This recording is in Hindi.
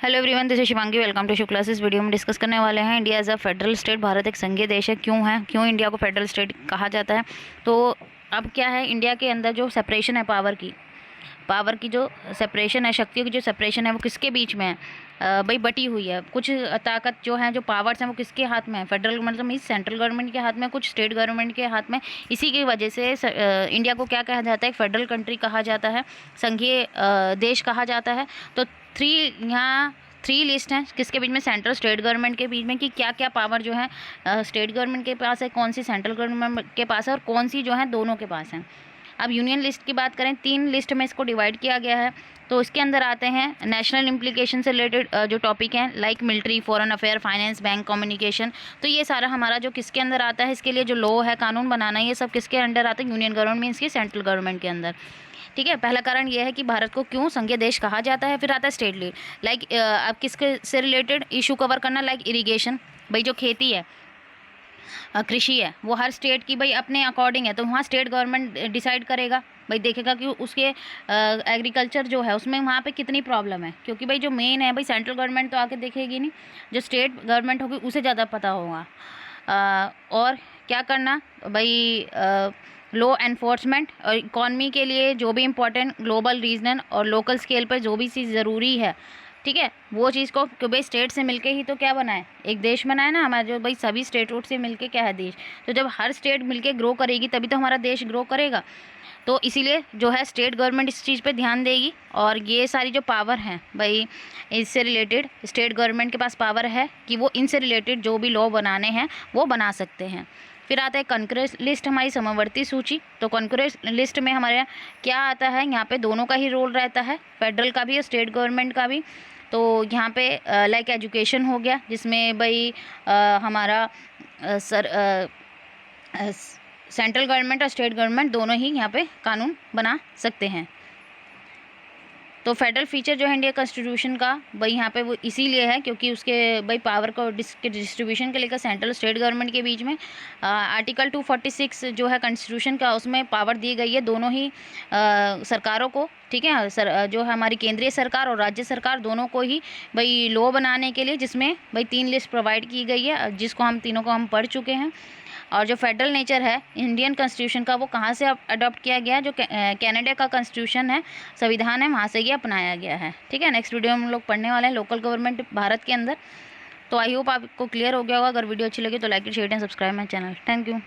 Hello everyone, this is Shivangi. Welcome to Shiv classes. Video में डिस्कस करने वाले हैं India as a federal state. Bharat एक संघीय देश है। क्यों इंडिया को फेडरल स्टेट कहा जाता है? तो अब क्या है, इंडिया के अंदर जो सेपरेशन है पावर की जो सेपरेशन है, शक्तियों की जो सेपरेशन है, वो किसके बीच में है? भाई बटी हुई है। कुछ ताकत जो है, जो पावर्स हैं, वो किसके हाथ में है? फेडरल मतलब मीन सेंट्रल गवर्नमेंट के हाथ में, कुछ स्टेट गवर्नमेंट के हाथ में। इसी की वजह से इंडिया को क्या कहा जाता है? फेडरल कंट्री कहा जाता है, संघीय देश कहा जाता है। तो यहाँ थ्री लिस्ट हैं किसके बीच में? सेंट्रल स्टेट गवर्नमेंट के बीच में, कि क्या क्या पावर जो है स्टेट गवर्नमेंट के पास है, कौन सी सेंट्रल गवर्नमेंट के पास है, और कौन सी जो है दोनों के पास है। अब यूनियन लिस्ट की बात करें, 3 लिस्ट में इसको डिवाइड किया गया है। तो इसके अंदर आते हैं नेशनल इम्प्लीकेशन से रिलेटेड जो टॉपिक हैं, like military, foreign affair, finance, bank, communication. तो ये सारा हमारा जो किसके अंदर आता है, इसके लिए जो लॉ है, कानून बनाना, ये सब किसके अंडर आता है? यूनियन गवर्नमेंट मीन्स की सेंट्रल गवर्नमेंट के अंदर। ठीक है, पहला कारण ये है कि भारत को क्यों संघीय देश कहा जाता है। फिर आता है स्टेट लीड, लाइक अब किसके से रिलेटेड इशू कवर करना, लाइक इरिगेशन। भाई जो खेती है, कृषि है, वो हर स्टेट की भाई अपने अकॉर्डिंग है, तो वहाँ स्टेट गवर्नमेंट डिसाइड करेगा। भाई देखेगा कि उसके एग्रीकल्चर जो है उसमें वहाँ पे कितनी प्रॉब्लम है, क्योंकि भाई जो मेन है, भाई सेंट्रल गवर्नमेंट तो आके देखेगी नहीं, जो स्टेट गवर्नमेंट होगी उसे ज़्यादा पता होगा। और क्या करना भाई, लॉ एनफोर्समेंट और इकॉनमी के लिए जो भी इम्पोर्टेंट ग्लोबल, रीजनल और लोकल स्केल पर जो भी चीज़ ज़रूरी है, ठीक है, वो चीज़ को, क्योंकि भाई स्टेट से मिलके ही तो क्या बना है, एक देश बना है ना हमारा। जो भाई सभी स्टेट रूट से मिलके क्या है, देश। तो जब हर स्टेट मिलके ग्रो करेगी तभी तो हमारा देश ग्रो करेगा। तो इसीलिए जो है स्टेट गवर्नमेंट इस चीज़ पे ध्यान देगी। और ये सारी जो पावर हैं भाई, इससे रिलेटेड स्टेट गवर्नमेंट के पास पावर है कि वो इनसे रिलेटेड जो भी लॉ बनाने हैं वो बना सकते हैं। फिर आता है कॉन्करेंस लिस्ट, हमारी समवर्ती सूची। तो कॉन्करेंस लिस्ट में हमारे क्या आता है, यहाँ पे दोनों का ही रोल रहता है, फेडरल का भी और स्टेट गवर्नमेंट का भी। तो यहाँ पे लाइक एजुकेशन हो गया, जिसमें भाई हमारा सेंट्रल गवर्नमेंट और स्टेट गवर्नमेंट दोनों ही यहाँ पे कानून बना सकते हैं। तो फेडरल फीचर जो है इंडिया कॉन्स्टिट्यूशन का, भाई यहाँ पे वो इसीलिए है क्योंकि उसके भाई पावर को डिस्ट्रीब्यूशन के लेकर सेंट्रल स्टेट गवर्नमेंट के बीच में आर्टिकल 246 जो है कॉन्स्टिट्यूशन का, उसमें पावर दी गई है दोनों ही सरकारों को। ठीक है, जो है हमारी केंद्रीय सरकार और राज्य सरकार दोनों को ही भाई लॉ बनाने के लिए, जिसमें भाई 3 लिस्ट प्रोवाइड की गई है, जिसको हम तीनों को हम पढ़ चुके हैं। और जो फेडरल नेचर है इंडियन कॉन्स्टिट्यूशन का, वो कहाँ से अडॉप्ट किया गया है? जो कनाडा का कॉन्स्टिट्यूशन है, संविधान है, वहाँ से ये अपनाया गया है। ठीक है, नेक्स्ट वीडियो में हम लोग पढ़ने वाले हैं लोकल गवर्नमेंट भारत के अंदर। तो आई होप आपको क्लियर हो गया होगा। अगर वीडियो अच्छी लगी तो like share and subscribe my channel. Thank you.